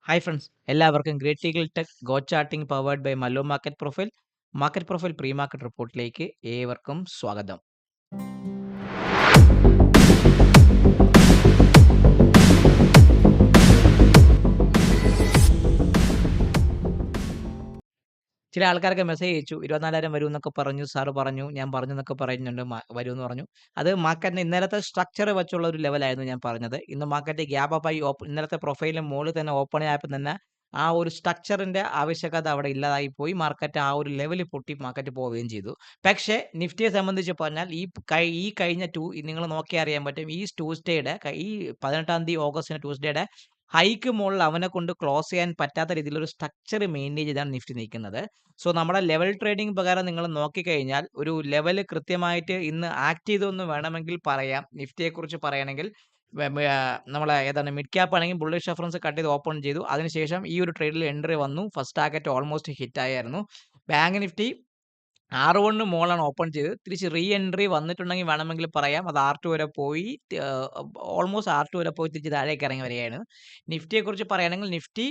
Hi friends, എല്ലാവർക്കും great eagle tech go charting powered by Mallu market profile pre market റിപ്പോർട്ടിലേക്ക് ഏവർക്കും സ്വാഗതം. ചില ആൾക്കാരൊക്കെ മെസ്സേജ് അയച്ചു 24,000 വരും എന്നൊക്കെ പറഞ്ഞു, സാറ് പറഞ്ഞു, ഞാൻ പറഞ്ഞു എന്നൊക്കെ പറയുന്നുണ്ട്, വരുമെന്ന് പറഞ്ഞു. അത് മാർക്കറ്റിന് ഇന്നലത്തെ സ്ട്രക്ചർ വെച്ചുള്ള ഒരു ലെവലായിരുന്നു ഞാൻ പറഞ്ഞത്. ഇന്ന് മാർക്കറ്റ് ഗ്യാപ്പ് അപ്പ് ആയി ഇന്നലത്തെ പ്രൊഫൈലിന് മുകളിൽ തന്നെ ഓപ്പൺ ആയപ്പോൾ തന്നെ ആ ഒരു സ്ട്രക്ചറിന്റെ ആവശ്യകത അവിടെ ഇല്ലാതായി പോയി. മാർക്കറ്റ് ആ ഒരു ലെവലിൽ പൊട്ടി മാർക്കറ്റ് പോവുകയും ചെയ്തു. പക്ഷേ നിഫ്റ്റിയെ സംബന്ധിച്ച് പറഞ്ഞാൽ ഈ കഴിഞ്ഞ നിങ്ങൾ നോക്കിയാൽ അറിയാൻ പറ്റും, ഈ ട്യൂസ്ഡേയുടെ ഈ 18 തീയതി ഓഗസ്റ്റിന് ട്യൂസ്ഡേയുടെ ഹൈക്ക് മുകളിൽ അവനെ കൊണ്ട് ക്ലോസ് ചെയ്യാൻ പറ്റാത്ത രീതിയിൽ ഒരു സ്ട്രക്ചർ മെയിൻറ്റെയിൻ ചെയ്താണ് നിഫ്റ്റി നിൽക്കുന്നത്. സോ നമ്മുടെ ലെവൽ ട്രേഡിംഗ് പ്രകാരം നിങ്ങൾ നോക്കിക്കഴിഞ്ഞാൽ ഒരു ലെവൽ കൃത്യമായിട്ട് ഇന്ന് ആക്ട് ചെയ്തെന്ന് വേണമെങ്കിൽ പറയാം. നിഫ്റ്റിയെക്കുറിച്ച് പറയുകയാണെങ്കിൽ നമ്മളെ ഏതാണ് മിഡ് ക്യാപ്പ് ആണെങ്കിൽ ബുള്ളിഷ് റെഫറൻസ് കട്ട് ചെയ്ത് ഓപ്പൺ ചെയ്തു. അതിനുശേഷം ഈ ഒരു ട്രേഡിൽ എൻട്രി വന്നു. ഫസ്റ്റ് ടാർഗറ്റ് ഓൾമോസ്റ്റ് ഹിറ്റ് ആയിരുന്നു. ബാങ്ക് നിഫ്റ്റി R1 മോളാണ് ഓപ്പൺ ചെയ്തത്. തിരിച്ച് റീ എൻട്രി വന്നിട്ടുണ്ടെങ്കിൽ വേണമെങ്കിൽ പറയാം അത് R2 വരെ പോയി, ഓൾമോസ്റ്റ് R2 വരെ പോയി തിരിച്ച് താഴേക്ക് ഇറങ്ങി വരികയാണ്. നിഫ്റ്റിയെക്കുറിച്ച് പറയുകയാണെങ്കിൽ നിഫ്റ്റി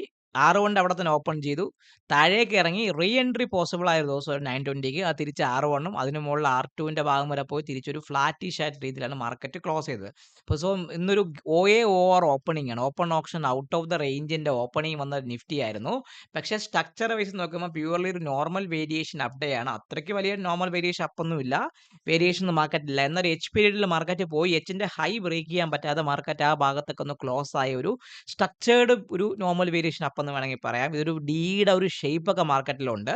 R1 അവിടെ തന്നെ ഓപ്പൺ ചെയ്തു, താഴേക്ക് ഇറങ്ങി റീ എൻട്രി പോസിബിൾ ആയ ഒരു ദിവസം 9:20ക്ക് അത് തിരിച്ച് R1ഉം അതിന് മുകളിൽ R2ന്റെ ഭാഗം വരെ പോയി തിരിച്ചൊരു ഫ്ലാറ്റിഷ് ആയിട്ട് രീതിയിലാണ് മാർക്കറ്റ് ക്ലോസ് ചെയ്തത്. അപ്പോൾ സോ ഇന്നൊരു OAOR ഓപ്പണിംഗ് ആണ്, open option out of the റേഞ്ചിന്റെ ഓപ്പണിംഗ് വന്ന നിഫ്റ്റി ആയിരുന്നു. പക്ഷേ സ്ട്രക്ചർ വൈസ് നോക്കുമ്പോൾ പ്യൂർലി ഒരു നോർമൽ വേരിയേഷൻ അപ്ഡേ ആണ്. അത്രയ്ക്ക് വലിയ നോർമൽ വേരിയേഷൻ അപ്പൊന്നുമില്ല, വേരിയേഷൻ മാർക്കറ്റില്ല. എന്നാൽ എച്ച് പീരീഡിൽ മാർക്കറ്റ് പോയി എച്ചിന്റെ ഹൈ ബ്രേക്ക് ചെയ്യാൻ പറ്റാതെ മാർക്കറ്റ് ആ ഭാഗത്തൊക്കെ ഒന്ന് ക്ലോസ് ആയ ഒരു സ്ട്രക്ചേർഡ് ഒരു നോർമൽ വേരിയേഷൻ അപ്പെന്ന് വേണമെങ്കിൽ പറയാം. ഇതൊരു ഡിയുടെ ഒരു ഷേപ്പ് ഒക്കെ മാർക്കറ്റിലുണ്ട്.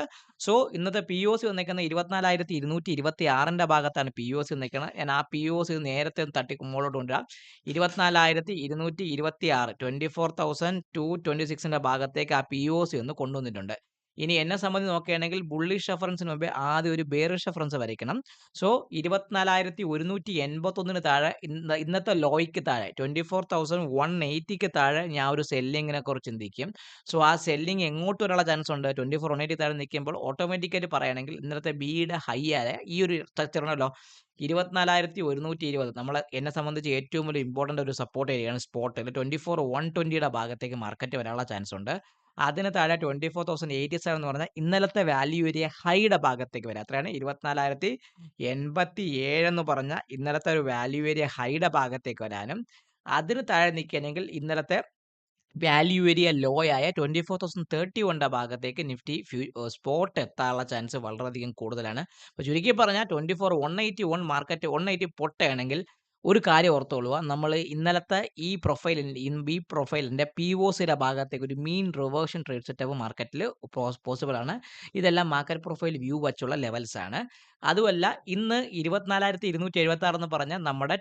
സോ ഇന്നത്തെ POC വന്നിരിക്കുന്നത് 24,226ന്റെ ഭാഗത്താണ് POC നിൽക്കുന്നത്. ഞാൻ ആ POC നേരത്തെ തട്ടി മുകളിലോട്ട് കൊണ്ടുവരാം. 24,226 24,226ന്റെ ഭാഗത്തേക്ക് ആ POC ഒന്ന് കൊണ്ടുവന്നിട്ടുണ്ട്. ഇനി എന്നെ സംബന്ധിച്ച് നോക്കുകയാണെങ്കിൽ ബുള്ളിഷ് റെഫറൻസിന് മുമ്പേ ആദ്യം ഒരു ബെയറിഷ് റെഫറൻസ് വരയ്ക്കണം. സോ 24,181 താഴെ ഇന്നത്തെ ലോയ്ക്ക് താഴെ 24,180ക്ക് താഴെ ഞാൻ ഒരു സെല്ലിങ്ങിനെ കുറിച്ച് ചിന്തിക്കും. സോ ആ സെല്ലിങ് എങ്ങോട്ട് വരാനുള്ള ചാൻസ് ഉണ്ട്? 24,180 താഴെ നിൽക്കുമ്പോൾ ഓട്ടോമാറ്റിക്കായിട്ട് പറയുകയാണെങ്കിൽ ഇന്നത്തെ ബിയുടെ ഹൈ ആയ ഈ ഒരു സ്ട്രക്ചർ ഉണ്ടല്ലോ 24,120 എന്നെ സംബന്ധിച്ച് ഏറ്റവും വലിയ ഇമ്പോർട്ടൻ്റ് ഒരു സപ്പോർട്ട് ഏരിയയാണ്. സ്പോട്ടിൽ 24,120യുടെ ഭാഗത്തേക്ക് മാർക്കറ്റ് വരാനുള്ള ചാൻസ് ഉണ്ട്. അതിന് താഴെ 24,087 എന്ന് പറഞ്ഞാൽ ഇന്നലത്തെ വാല്യൂ ഏരിയ ഹൈയുടെ ഭാഗത്തേക്ക് വരാം. എത്രയാണ്? 24,087 എന്ന് പറഞ്ഞ ഇന്നലത്തെ ഒരു വാല്യൂ ഏരിയ ഹൈയുടെ ഭാഗത്തേക്ക് വരാനും, അതിന് താഴെ നിൽക്കുകയാണെങ്കിൽ ഇന്നലത്തെ വാല്യൂ ഏരിയ ലോ ആയ 24,031ന്റെ ഭാഗത്തേക്ക് നിഫ്റ്റി സ്പോട്ട് എത്താനുള്ള ചാൻസ് വളരെയധികം കൂടുതലാണ്. അപ്പോൾ ചുരുക്കി പറഞ്ഞാൽ 24,181 മാർക്കറ്റ് 180 പൊട്ടുകയാണെങ്കിൽ ഒരു കാര്യം ഓർത്തോളുക, നമ്മൾ ഇന്നലത്തെ ഈ പ്രൊഫൈലിന്റെ POCയുടെ ഭാഗത്തേക്ക് ഒരു മീൻ റിവേർഷൻ ട്രേഡ് സെറ്റപ്പ് മാർക്കറ്റിൽ പോസിബിൾ ആണ്. ഇതെല്ലാം മാർക്കറ്റ് പ്രൊഫൈൽ വ്യൂ വച്ചുള്ള ലെവൽസ് ആണ്. അതുമല്ല ഇന്ന് 24,276 എന്ന് പറഞ്ഞാൽ നമ്മുടെ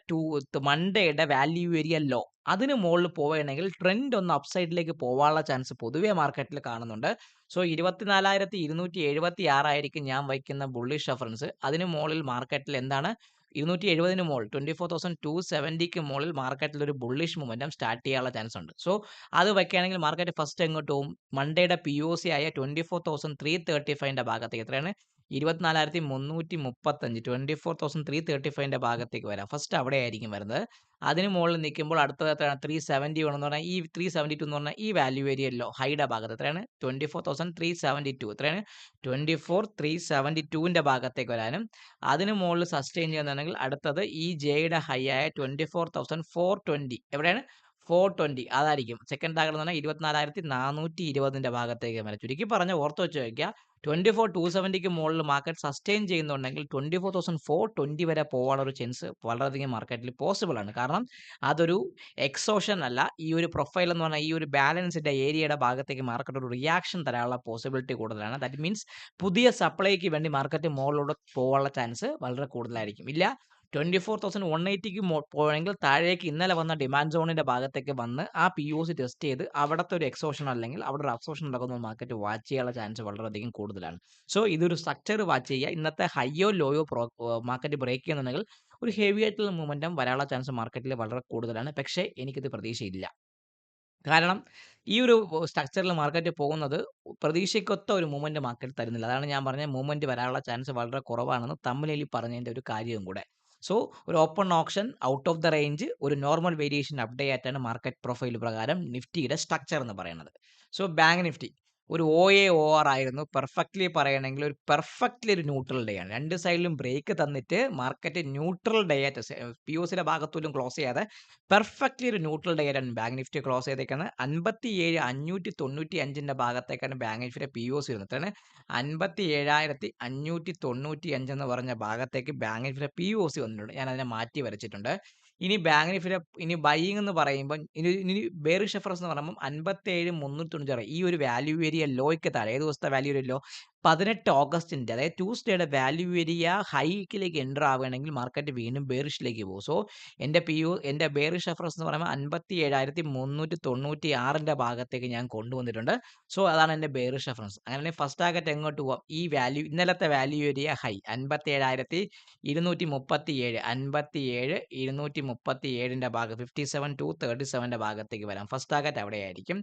മൺഡേയുടെ വാല്യൂ ഏരിയ ലോ, അതിന് മുകളിൽ പോവുകയാണെങ്കിൽ ട്രെൻഡ് ഒന്ന് അപ്സൈഡിലേക്ക് പോകാനുള്ള ചാൻസ് പൊതുവേ മാർക്കറ്റിൽ കാണുന്നുണ്ട്. സോ 24,276 ആയിരിക്കും ഞാൻ വയ്ക്കുന്ന ബുള്ളിഷ് റെഫറൻസ്. അതിന് മുകളിൽ മാർക്കറ്റിൽ എന്താണ് 270ന് മുകളിൽ 24,270ക്ക് മുകളിൽ മാർക്കറ്റിൽ ഒരു ബുള്ളിഷ് മൊമെന്റം സ്റ്റാർട്ട് ചെയ്യാനുള്ള ചാൻസ് ഉണ്ട്. സോ അത് വയ്ക്കുകയാണെങ്കിൽ മാർക്കറ്റ് ഫസ്റ്റ് എങ്ങോട്ട് പോകും? മൺഡേയുടെ POC ആയ 24,335ന്റെ ഭാഗത്തേക്ക്, എത്രയാണ്? 24,335 24,335ന്റെ ഭാഗത്തേക്ക് വരാം. ഫസ്റ്റ് അവിടെ ആയിരിക്കും വരുന്നത്. അതിന് മുകളിൽ നിൽക്കുമ്പോൾ അടുത്തത് എത്രയാണ്? 370 എന്ന് പറഞ്ഞാൽ ഈ 372 എന്ന് പറഞ്ഞാൽ ഈ വാല്യൂ ഏരിയ ലോ ഹൈയുടെ ഭാഗത്ത് എത്രയാണ്? 24,372 എത്രയാണ്? 24,372ന്റെ ഭാഗത്തേക്ക് വരാനും, അതിന് മുകളിൽ സസ്റ്റെയിൻ ചെയ്യുന്നുണ്ടെങ്കിൽ അടുത്തത് ഈ ജെയുടെ ഹൈ ആയ 24,420 എവിടെയാണ്? 420 അതായിരിക്കും സെക്കൻഡ് ടാർഗറ്റ് എന്ന് പറഞ്ഞാൽ 24,420ന്റെ ഭാഗത്തേക്ക് വരാം. ചുരുക്കി പറഞ്ഞ ഓർത്ത് വെച്ച് വയ്ക്കുക, 24,270ക്ക് മുകളിൽ മാർക്കറ്റ് സസ്റ്റെയിൻ ചെയ്യുന്നുണ്ടെങ്കിൽ 24,420 വരെ പോകാനുള്ള ഒരു ചാൻസ് വളരെയധികം മാർക്കറ്റിൽ പോസിബിൾ ആണ്. കാരണം അതൊരു എക്സോഷൻ അല്ല, ഈ ഒരു പ്രൊഫൈൽ എന്ന് പറഞ്ഞാൽ ഈ ഒരു ബാലൻസിന്റെ ഏരിയയുടെ ഭാഗത്തേക്ക് മാർക്കറ്റ് ഒരു റിയാക്ഷൻ തരാനുള്ള പോസിബിലിറ്റി കൂടുതലാണ്. ദാറ്റ് മീൻസ് പുതിയ സപ്ലൈക്ക് വേണ്ടി മാർക്കറ്റ് മുകളിലൂടെ പോകാനുള്ള ചാൻസ് വളരെ കൂടുതലായിരിക്കും. ഇല്ല 24,180ക്ക് പോയെങ്കിൽ താഴേക്ക് ഇന്നലെ വന്ന ഡിമാൻഡ് സോണിന്റെ ഭാഗത്തേക്ക് വന്ന് ആ POC ടെസ്റ്റ് ചെയ്ത് അവിടുത്തെ ഒരു എക്സോഷൻ അല്ലെങ്കിൽ അവിടെ ഒരു അബ്സോർഷൻ നടക്കുന്ന മാർക്കറ്റ് വാച്ച് ചെയ്യാനുള്ള ചാൻസ് വളരെയധികം കൂടുതലാണ്. സോ ഇതൊരു സ്ട്രക്ചർ വാച്ച് ചെയ്യുക. ഇന്നത്തെ ഹൈയോ ലോയോ മാർക്കറ്റ് ബ്രേക്ക് ചെയ്യുന്നുണ്ടെങ്കിൽ ഒരു ഹെവി ആയിട്ടുള്ള മൂവ്മെന്റം വരാനുള്ള ചാൻസ് മാർക്കറ്റിൽ വളരെ കൂടുതലാണ്. പക്ഷേ എനിക്കിത് പ്രതീക്ഷയില്ല. കാരണം ഈ ഒരു സ്ട്രക്ചറിൽ മാർക്കറ്റ് പോകുന്നത് പ്രതീക്ഷയ്ക്കൊത്ത ഒരു മൂവ്മെന്റ് മാർക്കറ്റ് തരുന്നില്ല. അതാണ് ഞാൻ പറഞ്ഞ മൂവ്മെന്റ് വരാനുള്ള ചാൻസ് വളരെ കുറവാണെന്ന് തമ്മിലേലി പറഞ്ഞതിന്റെ ഒരു കാര്യവും കൂടെ. സോ ഒരു open option out of the range ഒരു നോർമൽ വേരിയേഷൻ അപ്ഡേറ്റ് ആയിട്ടാണ് മാർക്കറ്റ് പ്രൊഫൈൽ പ്രകാരം നിഫ്റ്റിയുടെ സ്ട്രക്ചർ എന്ന് പറയുന്നത്. സോ ബാങ്ക് നിഫ്റ്റി ഒരു OA OR ആയിരുന്നു. പെർഫെക്റ്റ്ലി പറയണമെങ്കിൽ ഒരു പെർഫെക്റ്റ്ലി ഒരു ന്യൂട്രൽ ഡേ ആണ്. രണ്ട് സൈഡിലും ബ്രേക്ക് തന്നിട്ട് മാർക്കറ്റ് ന്യൂട്രൽ ഡേ ആയിട്ട് POCയുടെ ഭാഗത്തുപോലും ക്ലോസ് ചെയ്യാതെ പെർഫെക്റ്റ്ലി ഒരു ന്യൂട്രൽ ഡേ ആയിട്ടാണ് ബാങ്ക് നിഫ്റ്റി ക്ലോസ് ചെയ്തേക്കുന്നത്. 57,595ന്റെ ഭാഗത്തേക്കാണ് ബാങ്ക് നിഫ്റ്റിയുടെ POC വരുന്നത്. എത്രയാണ്? 57,595 എന്ന് പറഞ്ഞ ഭാഗത്തേക്ക് ബാങ്ക് നിഫ്റ്റിയുടെ POC വന്നിട്ടുണ്ട്. ഞാൻ അതിനെ മാറ്റി വരച്ചിട്ടുണ്ട്. ഇനി ബാങ്ക് നിഫ്റ്റിയുടെ ഇനി ബൈയിങ് എന്ന് പറയുമ്പോൾ ഇനി ബെയറിഷ് റെഫറൻസ് എന്ന് പറയുമ്പോൾ 57,396 ഈ ഒരു വാല്യൂ ഏരിയ ലോയ്ക്ക് താഴെ ഏത് ദിവസത്തെ വാല്യൂ ഏരിയ ലോ 18 ഓഗസ്റ്റിന്റെ അതായത് ട്യൂസ്ഡേയുടെ വാല്യൂ ഏരിയ ഹൈക്കിലേക്ക് എൻ്റർ ആവുകയാണെങ്കിൽ മാർക്കറ്റ് വീണ്ടും ബെയറിഷിലേക്ക് പോകും. സോ എൻ്റെ ബെയറിഷ് റെഫറൻസ് എന്ന് പറയുമ്പോൾ 57,396ന്റെ ഭാഗത്തേക്ക് ഞാൻ കൊണ്ടുവന്നിട്ടുണ്ട്. സോ അതാണ് എൻ്റെ ബെയറിഷ് റെഫറൻസ്. അങ്ങനെ ഫസ്റ്റ് ടാർഗറ്റ് എങ്ങോട്ട് പോവാം? ഈ വാല്യൂ ഇന്നലത്തെ വാല്യൂ ഏരിയ ഹൈ 57,237 57,237ന്റെ ഭാഗം 57,237ന്റെ ഭാഗത്തേക്ക് വരാം. ഫസ്റ്റ് ടാർഗറ്റ് അവിടെയായിരിക്കും.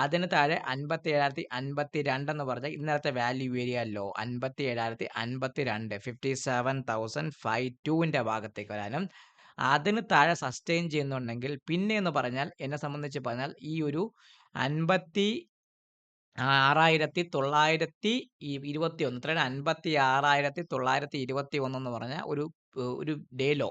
അതിന് താഴെ 57,052 എന്ന് പറഞ്ഞാൽ ഇന്നലത്തെ വാല്യൂ ഏരിയ ലോ 57,052 57,052ന്റെ ഭാഗത്തേക്ക് വരാനും അതിന് താഴെ സസ്റ്റെയിൻ ചെയ്യുന്നുണ്ടെങ്കിൽ പിന്നെ എന്ന് പറഞ്ഞാൽ എന്നെ സംബന്ധിച്ച് പറഞ്ഞാൽ ഈ ഒരു 56,921 എത്രയാണ്? 56,921 എന്ന് പറഞ്ഞ ഒരു ഡേ ലോ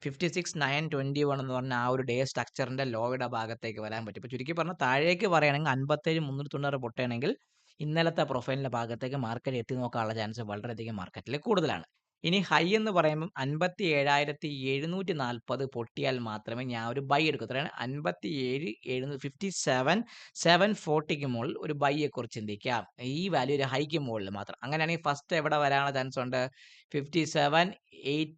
56,921 എന്ന് പറഞ്ഞ ആ ഒരു ഡേ സ്ട്രക്ചറിന്റെ ലോയുടെ ഭാഗത്തേക്ക് വരാൻ പറ്റും. ഇപ്പോൾ ചുരുക്കി പറഞ്ഞാൽ താഴേക്ക് പറയുകയാണെങ്കിൽ 57,396 പൊട്ടുകയാണെങ്കിൽ ഇന്നലത്തെ പ്രൊഫൈലിന്റെ ഭാഗത്തേക്ക് മാർക്കറ്റ് എത്തി നോക്കാനുള്ള ചാൻസ് വളരെയധികം മാർക്കറ്റിൽ കൂടുതലാണ്. ഇനി ഹൈ എന്ന് പറയുമ്പം 57,740 പൊട്ടിയാൽ മാത്രമേ ഞാൻ ഒരു ബൈ എടുക്കൂ. എത്രയാണ്? 57,740ക്ക് മുകളിൽ ഒരു ബൈയെ കുറിച്ച് ചിന്തിക്കാം. ഈ വാല്യൂ ഒരു ഹൈക്ക് മുകളിൽ മാത്രം. അങ്ങനെയാണെങ്കിൽ ഫസ്റ്റ് എവിടെ വരാനുള്ള ചാൻസ് ഉണ്ട്? 57,8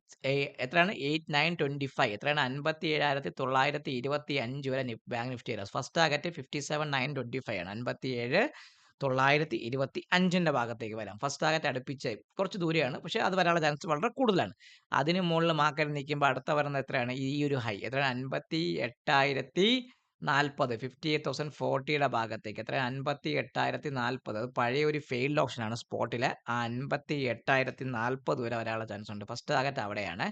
എത്രയാണ്? 8,925 എത്രയാണ്? 57,925 വരെ ബാങ്ക് നിഫ്റ്റി വരാം. ഫസ്റ്റ് ടാർഗറ്റ് 57,925 ആണ്. 57,925ന്റെ ഭാഗത്തേക്ക് വരാം. ഫസ്റ്റ് ടാർഗറ്റ് അടുപ്പിച്ച് കുറച്ച് ദൂരെയാണ്. പക്ഷേ അത് വരാനുള്ള ചാൻസ് വളരെ കൂടുതലാണ്. അതിന് മുകളിൽ മാർക്കറ്റ് നിൽക്കുമ്പോൾ അടുത്ത വരുന്നത് എത്രയാണ്? ഈ ഒരു ഹൈ എത്രയാണ്? 58,040 58,040യുടെ ഭാഗത്തേക്ക് എത്രയാണ്? 58,040 അത് പഴയ ഒരു ഫെയിൽഡ് ഓപ്ഷൻ ആണ് സ്പോട്ടിലെ. ആ 58,040 വരെ വരാനുള്ള ചാൻസ് ഉണ്ട്. ഫസ്റ്റ് ടാർഗറ്റ് അവിടെയാണ്.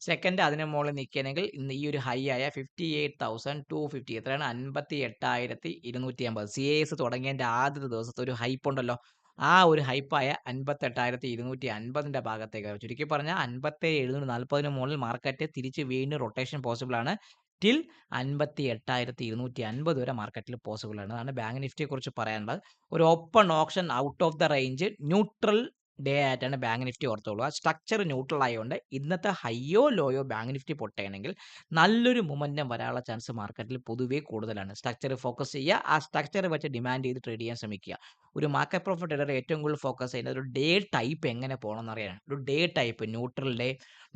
സെക്കൻഡ് അതിന് മുകളിൽ നിൽക്കുകയാണെങ്കിൽ ഇന്ന് ഈ ഒരു ഹൈ ആയ 58,250 എത്രയാണ്? 58,250 CAS തുടങ്ങിയതിന്റെ ആദ്യത്തെ ദിവസത്തെ ഒരു ഹൈപ്പ് ഉണ്ടല്ലോ. ആ ഒരു ഹൈപ്പായ 58,250ന്റെ ഭാഗത്തേക്ക് ചുരുക്കി പറഞ്ഞാൽ 57,740ന് മുകളിൽ മാർക്കറ്റ് തിരിച്ച് വീണ്ടും റൊട്ടേഷൻ പോസിബിൾ ആണ്. ടിൽ 58,250 വരെ മാർക്കറ്റിൽ പോസിബിൾ ആണ്. അതാണ് ബാങ്ക് നിഫ്റ്റിയെ കുറിച്ച് പറയാനുള്ളത്. ഒരു open option out of the range neutral day ആയിട്ടാണ് ബാങ്ക് നിഫ്റ്റി ഓർത്തോളുക. സ്ട്രക്ചർ ന്യൂട്രൽ ആയതുകൊണ്ട് ഇന്നത്തെ ഹൈയോ ലോയോ ബാങ്ക് നിഫ്റ്റി പൊട്ടുകയാണെങ്കിൽ നല്ലൊരു മൊമെന്റം വരാനുള്ള ചാൻസ് മാർക്കറ്റിൽ പൊതുവേ കൂടുതലാണ്. സ്ട്രക്ചർ ഫോക്കസ് ചെയ്യുക. ആ സ്ട്രക്ചർ വെച്ച് ഡിമാൻഡ് ചെയ്ത് ട്രേഡ് ചെയ്യാൻ ശ്രമിക്കുക. ഒരു മാർക്കറ്റ് പ്രോഫിറ്റ് ട്രേഡർ ഏറ്റവും കൂടുതൽ ഫോക്കസ് ചെയ്യുന്നത് ഒരു ഡേ ടൈപ്പ് എങ്ങനെ പോകണമെന്ന് അറിയാനാണ്. ഒരു day type neutral day,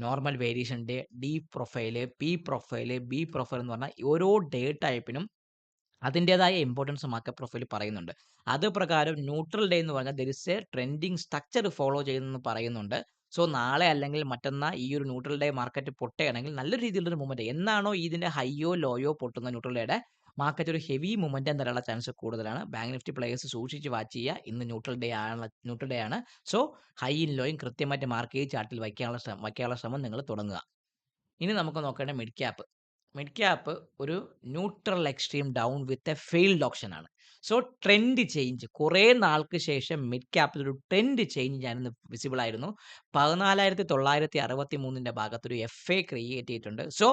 normal variation day, D profile, P profile, B profile എന്ന് പറഞ്ഞാൽ ഓരോ ഡേ ടൈപ്പിനും അതിൻ്റെതായ ഇമ്പോർട്ടൻസ് മാർക്കറ്റ് പ്രൊഫൈൽ പറയുന്നുണ്ട്. അത് പ്രകാരം ന്യൂട്രൽ ഡേ എന്ന് പറഞ്ഞാൽ there is a trending structure follow ചെയ്യുന്നെന്ന് പറയുന്നുണ്ട്. സോ നാളെ അല്ലെങ്കിൽ മറ്റന്നാൾ ഈ ഒരു ന്യൂട്രൽ ഡേ മാർക്കറ്റ് പൊട്ടുകയാണെങ്കിൽ നല്ല രീതിയിലുള്ളൊരു മൂവ്മെന്റ് എന്നാണോ ഇതിന്റെ ഹൈയോ ലോയോ പൊട്ടുന്ന ന്യൂട്രൽ ഡേയുടെ മാർക്കറ്റ് ഒരു ഹെവി മൂവ്മെന്റും തരാനുള്ള ചാൻസ് കൂടുതലാണ്. ബാങ്ക് നിഫ്റ്റി പ്ലേയേഴ്സ് സൂക്ഷിച്ച് വാച്ച് ചെയ്യുക. ഇന്ന് ന്യൂട്രൽ ഡേ ആണ്. സോ ഹൈയും ലോയും കൃത്യമായിട്ട് മാർക്ക് ചെയ്ത് ചാർട്ടിൽ വയ്ക്കാനുള്ള ശ്രമം നിങ്ങൾ തുടങ്ങുക. ഇനി നമുക്ക് നോക്കേണ്ട മിഡ് ക്യാപ്പ്. മിഡ് ക്യാപ്പ് ഒരു neutral extreme down with a failed option ആണ്. സോ ട്രെൻഡ് ചേഞ്ച് കുറേ നാൾക്ക് ശേഷം മിഡ് ക്യാപ്പിൽ ഒരു ട്രെൻഡ് ചേഞ്ച് ഞാനിന്ന് വിസിബിൾ ആയിരുന്നു. 14,963ന്റെ ഭാഗത്തൊരു FA ക്രിയേറ്റ് ചെയ്തിട്ടുണ്ട്. സോ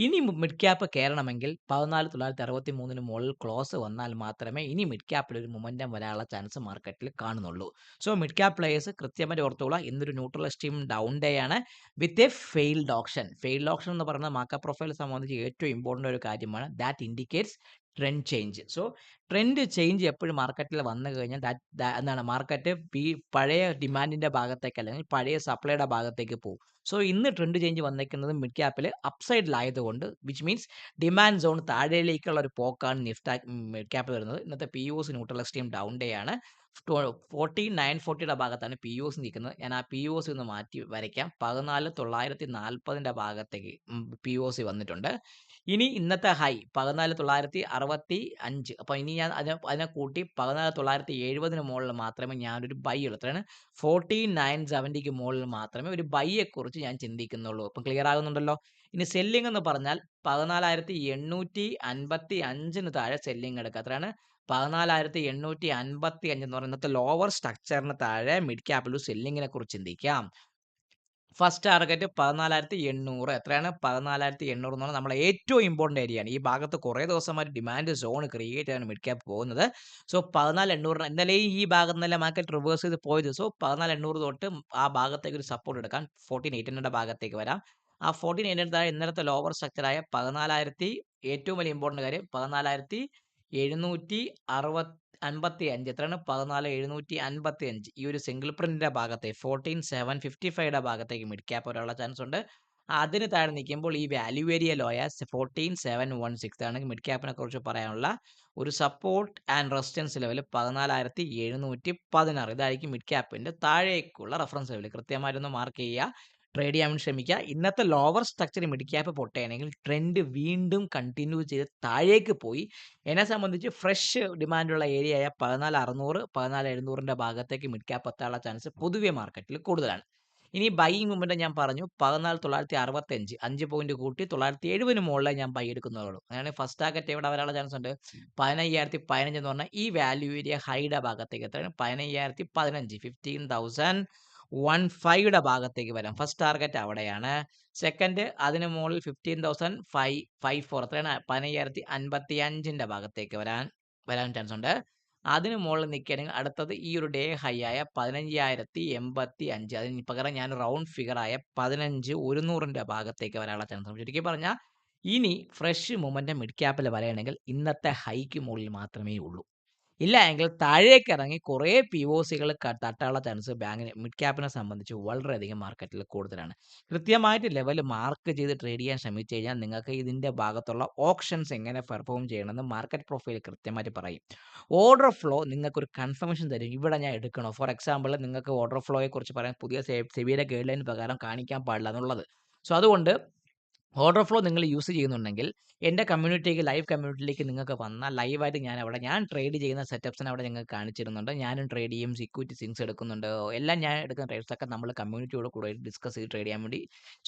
ഇനി മിഡ് ക്യാപ്പ് കയറണമെങ്കിൽ 14,963ന് മുകളിൽ ക്ലോസ് വന്നാൽ മാത്രമേ ഇനി മിഡ് ക്യാപ്പിൽ ഒരു മൊമെന്റം വരാനുള്ള ചാൻസ് മാർക്കറ്റിൽ കാണുന്നുള്ളൂ. സോ മിഡ് ക്യാപ്പ് പ്ലേയേഴ്സ് കൃത്യമായിട്ട് ഓർത്തോളാം. ഇന്നൊരു ന്യൂട്രൽ എക്സ്ട്രീം ഡൗൺ ഡേ ആണ് with a failed option. Failed option എന്ന് പറയുന്നത് മാർക്കറ്റ് പ്രൊഫൈൽ സംബന്ധിച്ച് ഏറ്റവും ഇമ്പോർട്ടൻ്റ് ഒരു കാര്യമാണ്. That indicates trend change. So trend change എപ്പോഴും മാർക്കറ്റിൽ വന്നു കഴിഞ്ഞാൽ എന്താണ് മാർക്കറ്റ് പഴയ ഡിമാൻഡിന്റെ ഭാഗത്തേക്ക് അല്ലെങ്കിൽ പഴയ സപ്ലൈയുടെ ഭാഗത്തേക്ക് പോകും. സോ ഇന്ന് ട്രെൻഡ് ചേഞ്ച് വന്നിരിക്കുന്നത് മിഡ് ക്യാപ്പിൽ അപ്സൈഡിലായതുകൊണ്ട് വിച്ച് മീൻസ് ഡിമാൻഡ് സോൺ താഴേക്കുള്ള ഒരു പോക്കാണ് മിഡ് ക്യാപ്പിൽ വരുന്നത്. ഇന്നത്തെ POS neutral extreme down day ആണ്. 49,940യുടെ ഭാഗത്താണ് POS നിൽക്കുന്നത്. ഞാൻ ആ POS ഒന്ന് മാറ്റി വരയ്ക്കാം. 14,940ന്റെ ഭാഗത്തേക്ക് POS വന്നിട്ടുണ്ട്. ഇനി ഇന്നത്തെ ഹൈ 14,965. അപ്പോൾ ഇനി ഞാൻ അതിനെ കൂട്ടി 14,970 മുകളിൽ മാത്രമേ ഞാനൊരു ബൈ ഉള്ളൂ. എത്രയാണ്? 14,970ക്ക് മുകളിൽ മാത്രമേ ഒരു ബൈയെക്കുറിച്ച് ഞാൻ ചിന്തിക്കുന്നുള്ളൂ. ഇപ്പം ക്ലിയർ ആകുന്നുണ്ടല്ലോ. ഇനി സെല്ലിംഗ് എന്ന് പറഞ്ഞാൽ 14,855 താഴെ സെല്ലിംഗ് എടുക്കുക. എത്രയാണ്? 14,855 എന്ന് പറയുന്നത് ഇന്നത്തെ ലോവർ സ്ട്രക്ചറിന് താഴെ മിഡ് ക്യാപ്പിൽ സെല്ലിങ്ങിനെ കുറിച്ച് ചിന്തിക്കാം. First target 14,800. എത്രയാണ്? 14,800 എന്ന് പറഞ്ഞാൽ നമ്മളെ ഏറ്റവും ഇമ്പോർട്ടന്റ് ഏരിയയാണ്. ഈ ഭാഗത്ത് കുറേ ദിവസമായിട്ട് ഡിമാൻഡ് സോൺ ക്രിയേറ്റ് ചെയ്താണ് മിഡ് ക്യാപ്പ് പോകുന്നത്. സോ 14,800 ഇന്നലെ ഈ ഭാഗത്ത് നിന്നല്ലേ മാർക്കറ്റ് റിവേഴ്സ് ചെയ്ത് പോയത്. സോ 14,800 തൊട്ട് ആ ഭാഗത്തേക്ക് ഒരു സപ്പോർട്ട് എടുക്കാൻ 14,800 ഭാഗത്തേക്ക് വരാം. ആ 14,800 താഴെ ഇന്നലത്തെ ലോവർ സ്ട്രക്ചറായ 14,000 ഏറ്റവും വലിയ ഇമ്പോർട്ടന്റ് കാര്യം 14,755 എത്രയാണ്? 14,755 ഈ ഒരു സിംഗിൾ പ്രിന്റിന്റെ ഭാഗത്തെ 14,755യുടെ ഭാഗത്തേക്ക് മിഡ് ക്യാപ്പ് വരാനുള്ള ചാൻസ് ഉണ്ട്. അതിന് താഴെ നിൽക്കുമ്പോൾ ഈ വാല്യൂ ഏരിയ ലോയ 14,716 ആണ് മിഡ് ക്യാപ്പിനെ കുറിച്ച് പറയാനുള്ള ഒരു സപ്പോർട്ട് ആൻഡ് റെസിസ്റ്റൻസ് ലെവൽ 14,716. ഇതായിരിക്കും മിഡ് ക്യാപ്പിന്റെ താഴേക്കുള്ള റെഫറൻസ് ലെവൽ. കൃത്യമായിട്ടൊന്ന് മാർക്ക് ചെയ്യുക. ട്രേഡ് ചെയ്യാൻ വേണ്ടി ശ്രമിക്കുക. ഇന്നത്തെ ലോവർ സ്ട്രക്ചർ മിഡ് ക്യാപ്പ് പൊട്ടുകയാണെങ്കിൽ ട്രെൻഡ് വീണ്ടും കണ്ടിന്യൂ ചെയ്ത് താഴേക്ക് പോയി എന്നെ സംബന്ധിച്ച് ഫ്രഷ് ഡിമാൻഡുള്ള ഏരിയയായ 14,600 14,700ന്റെ ഭാഗത്തേക്ക് മിഡ് ക്യാപ്പ് എത്താനുള്ള ചാൻസ് പൊതുവെ മാർക്കറ്റിൽ കൂടുതലാണ്. ഇനി ബൈയിങ് മൂവ്മെന്റ് ഞാൻ പറഞ്ഞു 14,965 5 പോയിന്റ് കൂട്ടി 970 മുകളിൽ ഞാൻ ബൈ എടുക്കുന്നതുള്ളൂ. അങ്ങനെ ഫസ്റ്റ് ടാർഗറ്റ് എവിടെ വരാനുള്ള ചാൻസ് ഉണ്ട്? 15,015 എന്ന് പറഞ്ഞാൽ ഈ വാല്യൂ ഏരിയ ഹൈയുടെ ഭാഗത്തേക്ക് എത്രയാണ്? 15,015 15,015യുടെ ഭാഗത്തേക്ക് വരാം. ഫസ്റ്റ് ടാർഗറ്റ് അവിടെയാണ്. സെക്കൻഡ് അതിന് മുകളിൽ 15,554 എത്രയാണ്? 15,055ന്റെ ഭാഗത്തേക്ക് വരാൻ ചാൻസ് ഉണ്ട്. അതിന് മുകളിൽ നിൽക്കുകയാണെങ്കിൽ അടുത്തത് ഈ ഒരു ഡേ ഹൈ ആയ 15,085 അതിന് പകരം ഞാൻ റൗണ്ട് ഫിഗർ ആയ 15,100ന്റെ ഭാഗത്തേക്ക് വരാനുള്ള ചാൻസ് ഉണ്ട്. ചുരുക്കി പറഞ്ഞാൽ ഇനി ഫ്രഷ് മൊമെന്റം മിഡ് ക്യാപ്പിൽ വരികയാണെങ്കിൽ ഇന്നത്തെ ഹൈക്ക് മുകളിൽ മാത്രമേ ഉള്ളൂ. ഇല്ല എങ്കിൽ താഴേക്ക് ഇറങ്ങി കുറേ പിഒസികൾ തട്ടാനുള്ള ചാൻസ് മിഡ് ക്യാപ്പിനെ സംബന്ധിച്ച് വളരെയധികം മാർക്കറ്റിൽ കൂടുതലാണ്. കൃത്യമായിട്ട് ലെവൽ മാർക്ക് ചെയ്ത് ട്രേഡ് ചെയ്യാൻ ശ്രമിച്ചു കഴിഞ്ഞാൽ നിങ്ങൾക്ക് ഇതിന്റെ ഭാഗത്തുള്ള ഓപ്ഷൻസ് എങ്ങനെ പെർഫോം ചെയ്യണമെന്ന് മാർക്കറ്റ് പ്രൊഫൈൽ കൃത്യമായിട്ട് പറയും. ഓർഡർ ഫ്ലോ നിങ്ങൾക്കൊരു കൺഫർമേഷൻ തരും. ഇവിടെ ഞാൻ എടുക്കണോ? ഫോർ എക്സാമ്പിൾ നിങ്ങൾക്ക് ഓർഡർ ഫ്ലോയെ കുറിച്ച് പറയാൻ പുതിയ സെബിയുടെ ഗൈഡ് ലൈൻ പ്രകാരം കാണിക്കാൻ പാടില്ല എന്നുള്ളത്. സോ അതുകൊണ്ട് ഓർഡർ ഫ്ലോ നിങ്ങൾ യൂസ് ചെയ്യുന്നുണ്ടെങ്കിൽ എൻ്റെ കമ്മ്യൂണിറ്റിക്ക് ലൈവ് കമ്മ്യൂണിറ്റിയിലേക്ക് നിങ്ങൾക്ക് വന്നാൽ ലൈവായിട്ട് ഞാൻ ട്രേഡ് ചെയ്യുന്ന സെറ്റപ്സിനെ അവിടെ നിങ്ങൾക്ക് കാണിച്ചിരുന്നുണ്ട്. ഞാനും ട്രേഡ് ചെയ്യും, ഇക്വിറ്റി സിങ്സ് എടുക്കുന്നുണ്ട്. എല്ലാം ഞാൻ എടുക്കുന്ന ട്രേഡ്സൊക്കെ നമ്മൾ കമ്മ്യൂണിറ്റിയോട് കൂടെ ഡിസ്കസ് ചെയ്ത് ട്രേഡ് ചെയ്യാൻ വേണ്ടി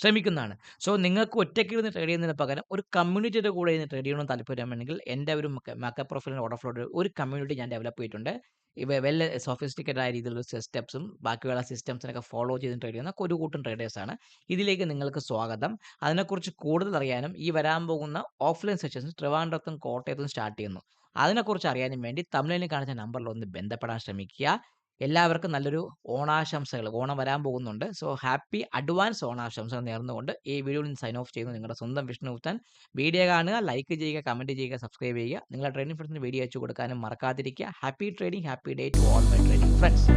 ശ്രമിക്കുന്നതാണ്. സോ നിങ്ങൾക്ക് ഒറ്റയ്ക്ക് ഇരുന്ന് ട്രേഡ് ചെയ്യുന്നതിന് പകരം ഒരു കമ്മ്യൂണിറ്റിയുടെ കൂടെ ഇരുന്ന് ട്രേഡ് ചെയ്യണമെന്ന് താല്പര്യമുണ്ടെങ്കിൽ എൻ്റെ ഒരു മാർക്കറ്റ് പ്രൊഫൈലിൻ്റെ ഓർഡർ ഫ്ലോ ഒരു കമ്മ്യൂണിറ്റി ഞാൻ ഡെവലപ്പ് ചെയ്തിട്ടുണ്ട്. വെൽ സോഫിസ്റ്റിക്കേറ്റഡ് ആയ രീതിയിലുള്ള സ്റ്റെപ്സും ബാക്കിയുള്ള സിസ്റ്റംസിനൊക്കെ ഫോളോ ചെയ്ത് ട്രേഡ് ചെയ്യുന്ന ഒരു കൂട്ടം ട്രേഡേഴ്സാണ്. ഇതിലേക്ക് നിങ്ങൾക്ക് സ്വാഗതം. അതിനെക്കുറിച്ച് കൂടുതൽ അറിയാനും ഈ വരാൻ പോകുന്ന ഓഫ്ലൈൻ സെഷൻസ് ട്രിവാൻഡ്രത്തും കോട്ടയത്തും സ്റ്റാർട്ട് ചെയ്യുന്നു. അതിനെക്കുറിച്ച് അറിയാനും വേണ്ടി തമിഴിൽ കാണിച്ച നമ്പറിൽ ഒന്ന് ബന്ധപ്പെടാൻ ശ്രമിക്കുക. എല്ലാവർക്കും നല്ലൊരു ഓണാശംസകൾ. ഓണം വരാൻ പോകുന്നുണ്ട്. സോ ഹാപ്പി അഡ്വാൻസ് ഓണാശംസകൾ നേർന്നുകൊണ്ട് ഈ വീഡിയോയിൽ നിന്ന് സൈൻ ഓഫ് ചെയ്യുന്നു. നിങ്ങളുടെ സ്വന്തം വിഷ്ണുഗുപ്തൻ. വീഡിയോ കാണുക, ലൈക്ക് ചെയ്യുക, കമന്റ് ചെയ്യുക, സബ്സ്ക്രൈബ് ചെയ്യുക. നിങ്ങളുടെ ട്രേഡിംഗ് ഫ്രണ്ട്സിന് വീഡിയോ അയച്ചു കൊടുക്കാനും മറക്കാതിരിക്കുക. Happy trading, happy day to all my trading friends.